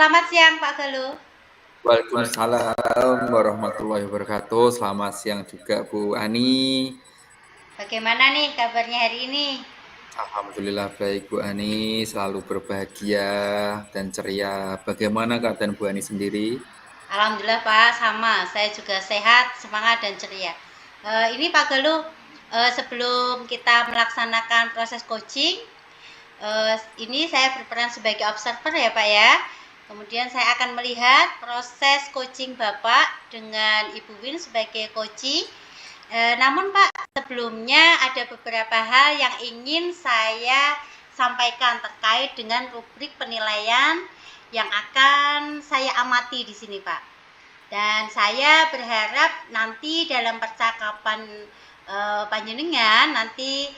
selamat siang Pak Galuh. Waalaikumsalam warahmatullahi wabarakatuh. Selamat siang juga Bu Ani. Bagaimana nih kabarnya hari ini? Alhamdulillah baik Bu Ani, selalu berbahagia dan ceria. Bagaimana keadaan Bu Ani sendiri? Alhamdulillah Pak, sama. Saya juga sehat, semangat dan ceria. Ini Pak Galuh, sebelum kita melaksanakan proses coaching, ini saya berperan sebagai observer ya Pak ya. Kemudian saya akan melihat proses coaching Bapak dengan Ibu Win sebagai coaching. Namun Pak, sebelumnya ada beberapa hal yang ingin saya sampaikan terkait dengan rubrik penilaian yang akan saya amati di sini Pak. Dan saya berharap nanti dalam percakapan panjenengan nanti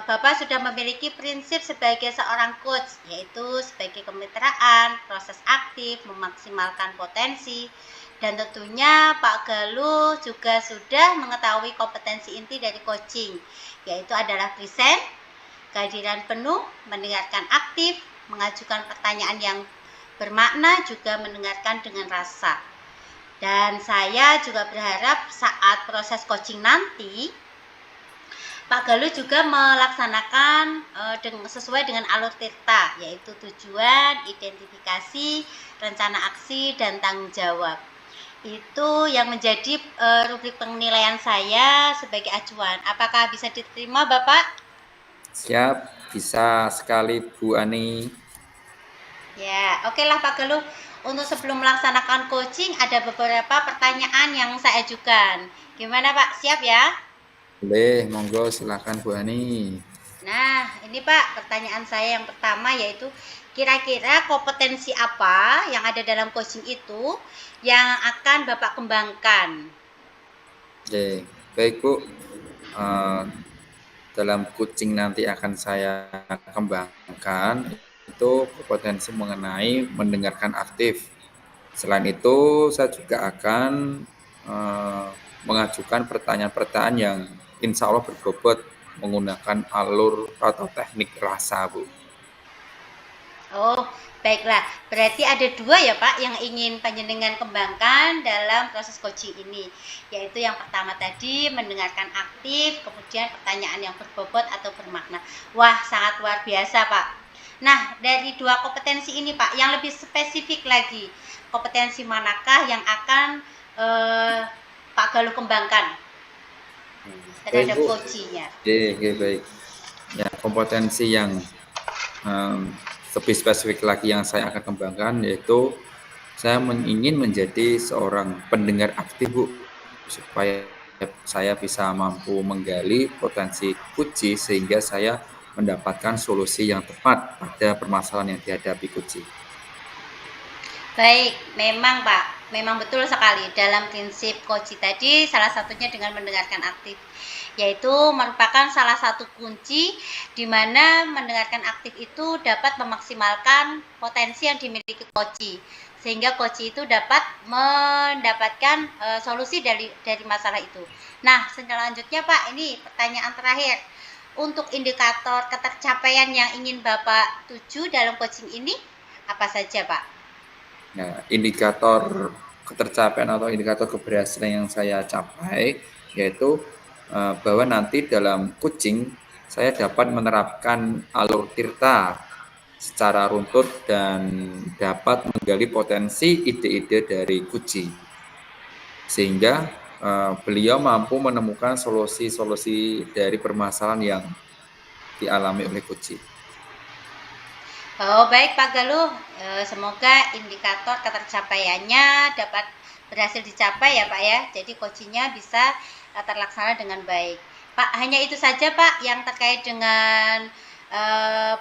Bapak sudah memiliki prinsip sebagai seorang coach, yaitu sebagai kemitraan, proses aktif, memaksimalkan potensi, dan tentunya Pak Galuh juga sudah mengetahui kompetensi inti dari coaching, yaitu adalah present, kehadiran penuh, mendengarkan aktif, mengajukan pertanyaan yang bermakna, juga mendengarkan dengan rasa. Dan saya juga berharap saat proses coaching nanti Pak Galuh juga melaksanakan sesuai dengan alur tirta, yaitu tujuan, identifikasi, rencana aksi, dan tanggung jawab. Itu yang menjadi rubrik penilaian saya sebagai acuan. Apakah bisa diterima Bapak? Siap, bisa sekali Bu Ani. Ya, oke lah Pak Galuh. Untuk sebelum melaksanakan coaching ada beberapa pertanyaan yang saya ajukan. Gimana Pak? Siap ya? Boleh, monggo silakan Bu Ani. Nah, ini Pak, pertanyaan saya yang pertama yaitu kira-kira kompetensi apa yang ada dalam coaching itu yang akan Bapak kembangkan? Oke, baik Bu. Dalam coaching nanti akan saya kembangkan itu kompetensi mengenai mendengarkan aktif. Selain itu, saya juga akan mengajukan pertanyaan-pertanyaan yang insya Allah berbobot menggunakan alur atau teknik rasa, Bu. Oh, baiklah. Berarti ada dua ya Pak yang ingin panjenengan kembangkan dalam proses coaching ini. Yaitu yang pertama tadi mendengarkan aktif, kemudian pertanyaan yang berbobot atau bermakna. Wah, sangat luar biasa Pak. Nah, dari dua kompetensi ini Pak, yang lebih spesifik lagi, kompetensi manakah yang akan Pak Galuh kembangkan terhadap coachingnya? Oke, baik. Ya, kompetensi yang lebih spesifik lagi yang saya akan kembangkan yaitu saya ingin menjadi seorang pendengar aktif, Bu, supaya saya bisa mampu menggali potensi kunci sehingga saya mendapatkan solusi yang tepat pada permasalahan yang dihadapi kunci. Baik, memang Pak, memang betul sekali dalam prinsip coaching tadi salah satunya dengan mendengarkan aktif, yaitu merupakan salah satu kunci di mana mendengarkan aktif itu dapat memaksimalkan potensi yang dimiliki coaching, sehingga coaching itu dapat mendapatkan solusi dari masalah itu. Nah, selanjutnya Pak, ini pertanyaan terakhir. Untuk indikator ketercapaian yang ingin Bapak tuju dalam coaching ini apa saja Pak? Nah, indikator ketercapaian atau indikator keberhasilan yang saya capai yaitu bahwa nanti dalam coaching saya dapat menerapkan alur tirta secara runtut dan dapat menggali potensi ide-ide dari coaching sehingga beliau mampu menemukan solusi-solusi dari permasalahan yang dialami oleh coaching. Oh, baik Pak Galuh, semoga indikator ketercapaiannya dapat berhasil dicapai ya Pak ya. Jadi coachingnya bisa terlaksana dengan baik. Pak, hanya itu saja Pak yang terkait dengan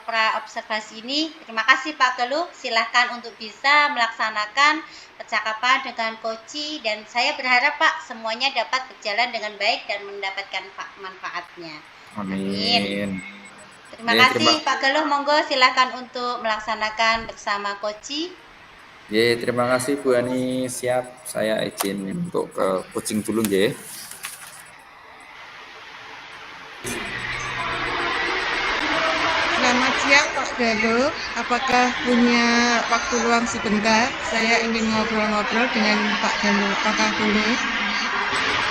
pra observasi ini. Terima kasih Pak Galuh. Silahkan untuk bisa melaksanakan percakapan dengan coaching dan saya berharap Pak semuanya dapat berjalan dengan baik dan mendapatkan manfaatnya. Amin. Terima kasih Pak Galuh, monggo silakan untuk melaksanakan bersama coaching. Terima kasih Bu Ani. Siap, saya izin untuk ke coaching dulu ya. Selamat siang Pak Halo, apakah punya waktu luang sebentar? Saya ingin ngobrol-ngobrol dengan Pak Galuh. Apakah boleh?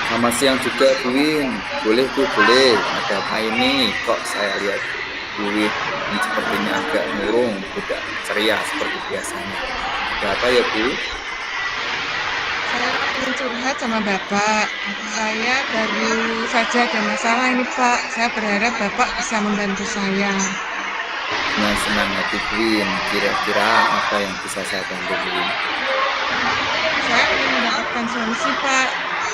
Selamat siang juga, Bu Win. Boleh, Bu, boleh. Ada apa ini? Kok saya lihat Bu Win sepertinya agak murung, tidak ceria seperti biasanya. Ada apa ya, Bu? Saya ingin curhat sama Bapak. Saya baru saja ada masalah ini, Pak. Saya berharap Bapak bisa membantu saya. Dengan senang hati, Bu Win. Kira-kira apa yang bisa saya bantu, Bu Win? Saya ingin mendapatkan solusi, Pak,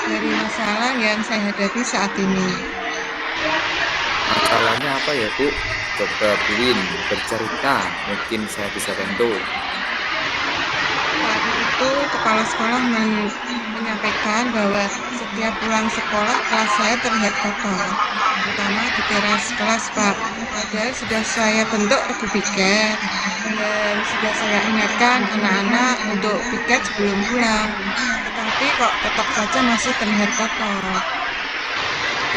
dari masalah yang saya hadapi saat ini. Masalahnya apa ya, Bu? Coba Bu Win bercerita, mungkin saya bisa bantu. Tadi itu kepala sekolah menyampaikan bahwa setiap pulang sekolah kelas saya terlihat kotor, terutama di teras kelas, Pak. Padahal sudah saya bentuk regu piket dan sudah saya ingatkan anak-anak untuk piket sebelum pulang. Tetapi kok tetap saja masih terlihat kotor.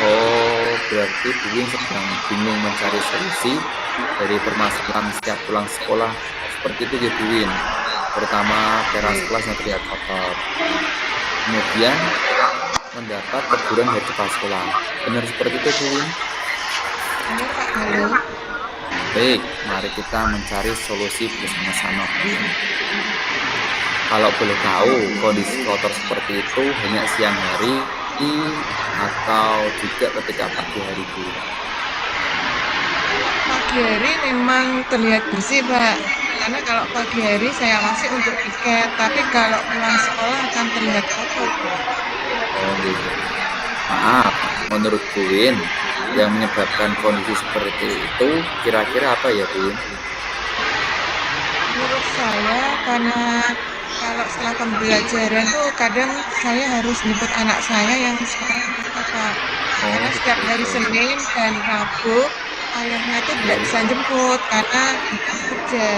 Oh, berarti Bu Win sedang bingung mencari solusi dari permasalahan setiap pulang sekolah seperti itu ya, Bu Win. Terutama teras Oke, kelas yang terlihat kotor. Kemudian mendapat teguran dari kepala sekolah. Benar seperti itu, Bu Win? benar Pak Galuh. Baik, mari kita mencari solusi bersama-sama, Bu Win. Kalau boleh tahu, kondisi kotor seperti itu hanya siang hari atau juga ketika pagi hari, Bu Win? Pagi hari memang terlihat bersih, Pak. Karena kalau pagi hari saya awasi untuk piket, tapi kalau pulang sekolah akan terlihat kotor, Pak. Oh, gitu. Maaf, menurut Bu Win, yang menyebabkan kondisi seperti itu kira-kira apa ya, Bu Win? Menurut saya, karena kalau setelah pembelajaran tuh kadang saya harus jemput anak saya yang sekolah di TK, Pak. Oh, Karena setiap seperti hari itu. Senin dan Rabu, ayahnya tuh tidak Oke, bisa jemput karena kerja.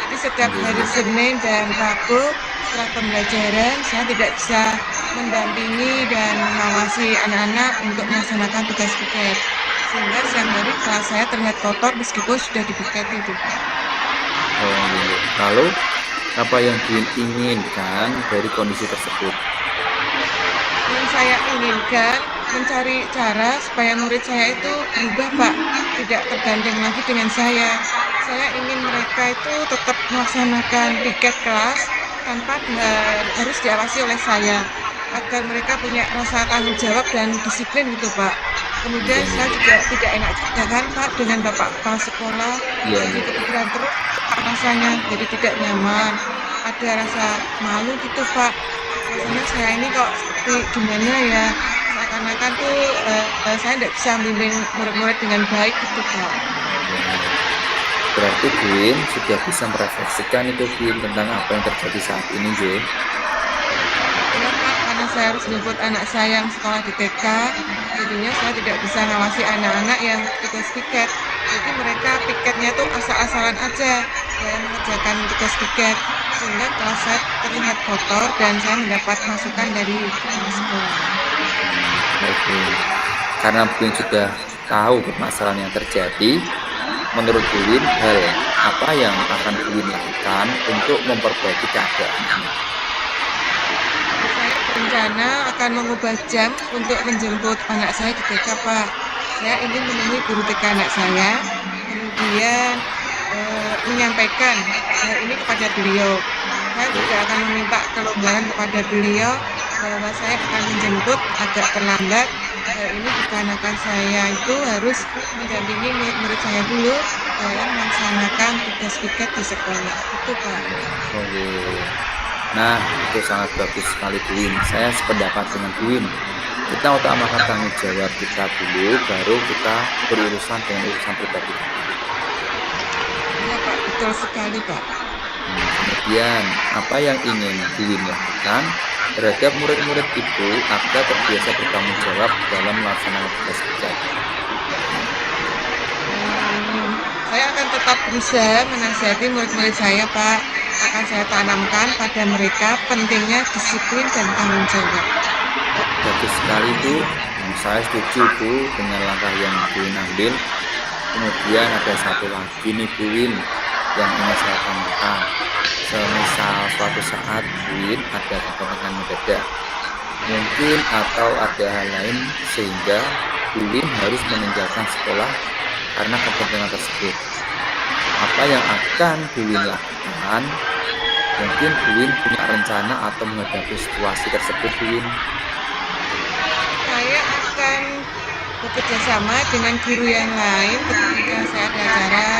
Jadi setiap hari oke. Senin dan Rabu, setelah pembelajaran, saya tidak bisa mendampingi dan mengawasi anak-anak untuk melaksanakan tugas piket. Sehingga siang hari kelas saya terlihat kotor meskipun sudah dipiket itu, Pak. Oh, gitu. Lalu, apa yang Bu Win inginkan dari kondisi tersebut? Yang saya inginkan mencari cara supaya murid saya itu berubah, Pak, tidak tergantung lagi dengan saya. Saya ingin mereka itu tetap melaksanakan piket kelas tanpa harus diawasi oleh saya, agar mereka punya rasa tanggung jawab dan disiplin gitu, Pak. Oke, Kemudian saya gitu. juga tidak enak juga kan, Pak, dengan Bapak Kepala Sekolah, Iya, jadi iya. kepikiran terus Pak, rasanya, jadi tidak nyaman, ada rasa malu gitu, Pak. Rasanya saya ini kok seperti gimana ya, seakan-akan tuh saya tidak bisa membimbing murid-murid dengan baik gitu, Pak. Berarti Bu Win sudah bisa merefleksikan itu, Bu Win, tentang apa yang terjadi saat ini, J. Iya, Pak, karena saya harus jemput anak saya yang sekolah di TK, jadinya saya tidak bisa ngawasi anak-anak yang tugas piket. Jadi mereka piketnya tuh asal-asalan aja dalam mengerjakan tugas piket, sehingga kelas saya terlihat kotor dan saya mendapat masukan dari kepala sekolah. Baik, Bu Win. Karena Bu Win sudah tahu permasalahan yang terjadi, menurut Bu Win, hal apa yang akan Bu Win lakukan untuk memperbaiki keadaan ini? Saya berencana akan mengubah jam untuk menjemput anak saya di TK, Pak. Saya ingin menemui guru TK anak saya, kemudian menyampaikan hal ini kepada beliau. Saya juga akan meminta kelonggaran kepada beliau bahwa saya akan menjemput agak terlambat. Hal ini dikarenakan saya itu harus mendampingi murid-murid saya dulu dalam melaksanakan tugas piket di sekolah. Itu, Pak. Oke. Nah, itu sangat bagus sekali, Bu Win. Saya sependapat dengan Bu Win. Kita utamakan tanggung jawab kita dulu, baru kita berurusan dengan urusan pribadi kita. Iya, Pak. Betul sekali, Pak. Kemudian, apa yang ingin Bu Win lakukan terhadap murid-murid itu agar terbiasa bertanggung jawab dalam melaksanakan tugas belajar? Saya akan tetap berusaha menasihati murid-murid saya, Pak. Akan saya tanamkan pada mereka pentingnya disiplin dan tanggung jawab. Bagus sekali, Bu. Saya setuju, Bu, dengan langkah yang Bu Win ambil. Kemudian ada satu lagi nih Bu Win yang ingin saya tanyakan. Semisal suatu saat Bu Win ada kepentingan mendadak, mungkin atau ada hal lain sehingga Bu Win harus meninggalkan sekolah karena kepentingan tersebut. Apa yang akan Bu Win lakukan? Mungkin Bu Win punya rencana atau menghadapi situasi tersebut, Bu Win. Saya akan bekerja sama dengan guru yang lain ketika saya ada acara.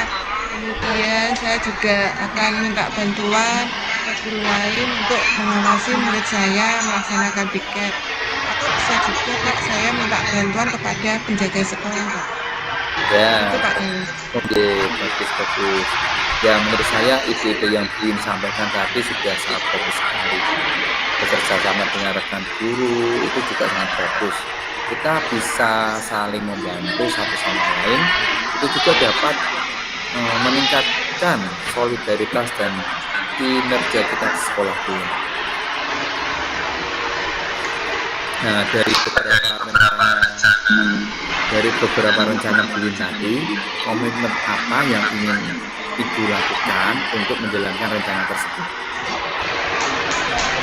Kemudian saya juga akan minta bantuan ke guru lain untuk mengawasi murid saya melaksanakan piket. Atau bisa juga Pak, saya minta bantuan kepada penjaga sekolah Pak. Ya, Itu Pak Galuh. oke, bagus. Ya, menurut saya ide-ide yang Bu Win sampaikan tadi sudah sangat bagus sekali. Bekerja sama dengan rekan guru itu juga sangat bagus. Kita bisa saling membantu satu sama lain. Itu juga dapat meningkatkan solidaritas dan kinerja kita di sekolah Bu Win. Nah, dari beberapa rencana Bu Win tadi, komitmen apa yang ingin Ibu lakukan untuk menjalankan rencana tersebut?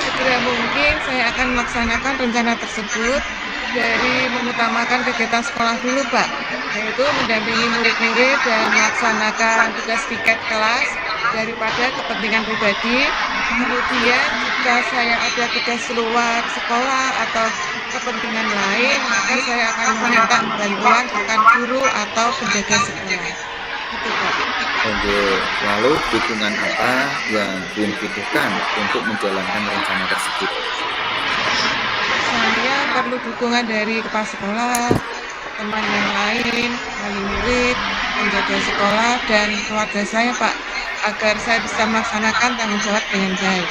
Segera mungkin saya akan melaksanakan rencana tersebut dari mengutamakan kegiatan sekolah dulu Pak, yaitu mendampingi murid-murid dan melaksanakan tugas piket kelas daripada kepentingan pribadi. Kemudian jika saya ada tugas luar sekolah atau kepentingan lain, maka saya akan meminta bantuan rekan guru atau penjaga sekolah. Gitu Pak. Oke, lalu dukungan apa yang Bu Win butuhkan untuk menjalankan rencana tersebut? Saya perlu dukungan dari kepala sekolah, teman yang lain, wali murid, penjaga sekolah, dan keluarga saya, Pak, agar saya bisa melaksanakan tanggung jawab dengan baik.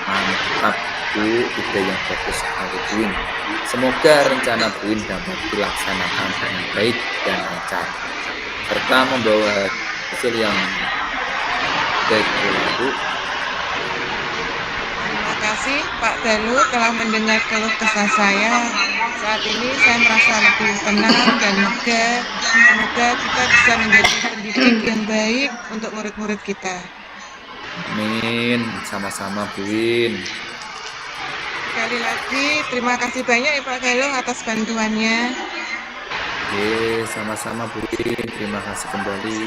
Mantap Bu, ide yang bagus sekali Bu Win. Semoga rencana Bu Win dapat dilaksanakan dengan baik dan lancar, serta membawa hasil yang baik Bu. Terima kasih Pak Galuh telah mendengar keluh kesah saya. Saat ini saya merasa lebih tenang dan lega. Semoga kita bisa menjadi pendidik yang baik untuk murid-murid kita. Amin, sama-sama Bu Win. Sekali lagi, terima kasih banyak ya Pak Galuh atas bantuannya. Oke, sama-sama Bu Win. Terima kasih kembali.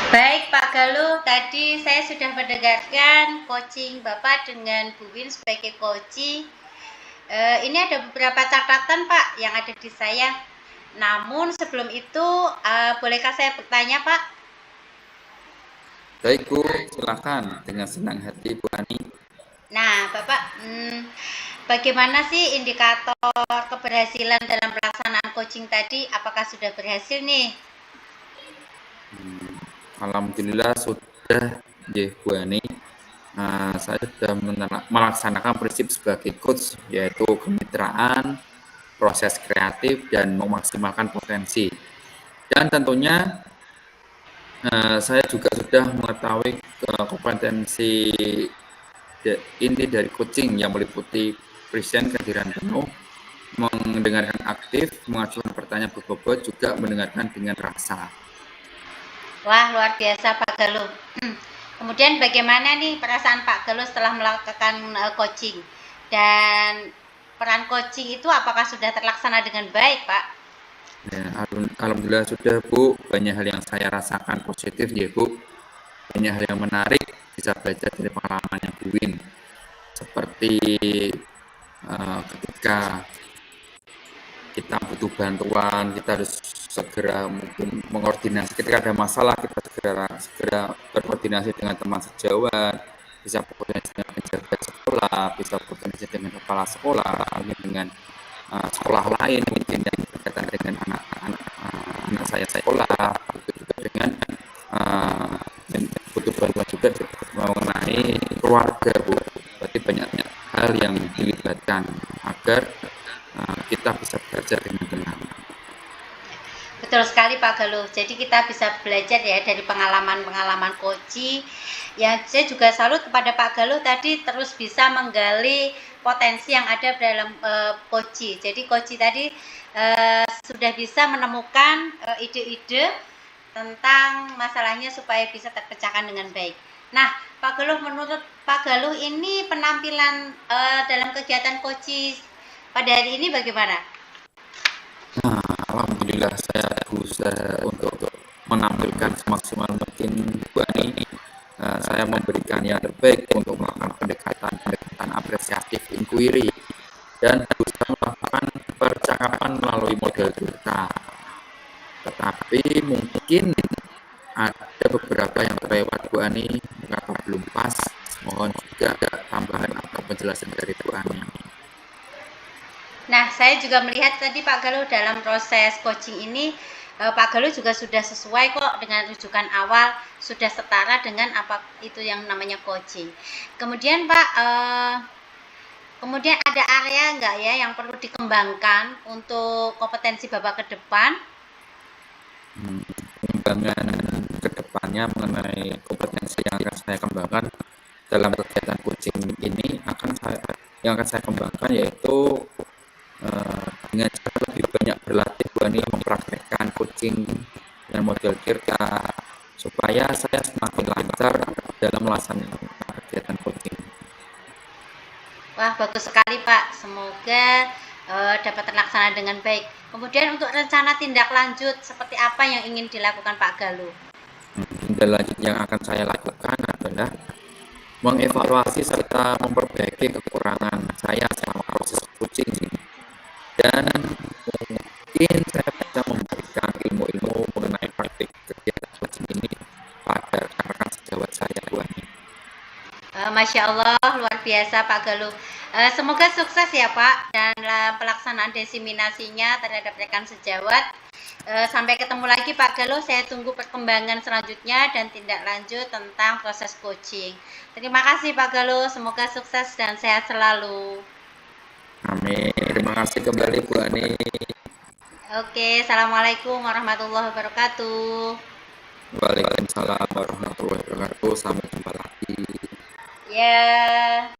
Baik Pak Galuh, tadi saya sudah mendengarkan coaching Bapak dengan Bu Win sebagai coaching. Ini ada beberapa catatan Pak yang ada di saya. Namun sebelum itu, bolehkah saya bertanya Pak? Baik Bu, silakan dengan senang hati Bu Ani. Nah Bapak, bagaimana sih indikator keberhasilan dalam pelaksanaan coaching tadi? Apakah sudah berhasil nih? Alhamdulillah sudah ya Bu Ani. Saya sudah melaksanakan prinsip sebagai coach, yaitu kemitraan, proses kreatif, dan memaksimalkan potensi. Dan tentunya saya juga sudah mengetahui kompetensi inti dari coaching yang meliputi present kehadiran penuh, mendengarkan aktif, mengajukan pertanyaan berbobot, juga mendengarkan dengan rasa. Wah, luar biasa Pak Galuh. Kemudian bagaimana nih perasaan Pak Galuh setelah melakukan coaching? Dan peran coaching itu apakah sudah terlaksana dengan baik Pak? Ya, alhamdulillah sudah Bu, banyak hal yang saya rasakan positif ya Bu, banyak hal yang menarik, bisa belajar dari pengalamannya Bu Win, seperti ketika kita butuh bantuan, kita harus segera mungkin mengkoordinasi, ketika ada masalah kita segera berkoordinasi dengan teman sejawat, bisa berkoordinasi dengan penjaga sekolah, bisa berkoordinasi dengan kepala sekolah, dengan sekolah lain mungkin yang berkaitan dengan anak saya sekolah, itu juga dengan butuh bantuan juga mengenai keluarga Bu. Berarti banyak hal yang dilibatkan agar kita bisa belajar dengan tenang. Betul sekali Pak Galuh. Jadi kita bisa belajar ya dari pengalaman-pengalaman coaching. Ya, saya juga salut kepada Pak Galuh tadi terus bisa menggali potensi yang ada dalam Koji. Jadi Koji tadi sudah bisa menemukan ide-ide tentang masalahnya supaya bisa terpecahkan dengan baik. Nah, Pak Galuh, menurut Pak Galuh ini penampilan dalam kegiatan Koji pada hari ini bagaimana? Nah, alhamdulillah saya berusaha untuk menampilkan semaksimal mungkin Bu Ani. Saya memberikan yang terbaik untuk melakukan pendekatan apresiatif inquiry dan berusaha melakukan percakapan melalui model cerita. Tetapi mungkin ada beberapa yang terlewat Bu Ani, kata belum pas. Mohon juga tambahan atau penjelasan dari Bu Ani. Nah, saya juga melihat tadi Pak Galuh dalam proses coaching ini, Pak Galuh juga sudah sesuai kok dengan rujukan awal, sudah setara dengan apa itu yang namanya coaching. Kemudian Pak, kemudian ada area enggak ya yang perlu dikembangkan untuk kompetensi Bapak ke depan? Pengembangan ke depannya mengenai kompetensi yang akan saya kembangkan dalam kegiatan coaching ini yang akan saya kembangkan yaitu dengan cara lebih banyak berlatih Bu Ani mempraktekkan coaching dengan model cerita supaya saya semakin lancar dalam melaksanakan kegiatan coaching. Wah, bagus sekali Pak. Semoga dapat terlaksana dengan baik. Kemudian untuk rencana tindak lanjut seperti apa yang ingin dilakukan Pak Galuh? Tindak lanjut yang akan saya lakukan adalah mengevaluasi serta memperbaiki kekurangan saya selama proses coaching ini. Dan mungkin saya bisa memberikan ilmu-ilmu mengenai praktik kegiatan coaching ini pada rekan-rekan sejawat saya, Bu Ani. Masya Allah, luar biasa Pak Galuh. Semoga sukses ya Pak dalam pelaksanaan desiminasinya terhadap rekan sejawat. Sampai ketemu lagi Pak Galuh, saya tunggu perkembangan selanjutnya dan tindak lanjut tentang proses coaching. Terima kasih Pak Galuh, semoga sukses dan sehat selalu. Amin. Terima kasih kembali Bu Ani. Oke, Assalamualaikum warahmatullahi wabarakatuh. Waalaikumsalam warahmatullahi wabarakatuh. Sampai jumpa lagi. Ya.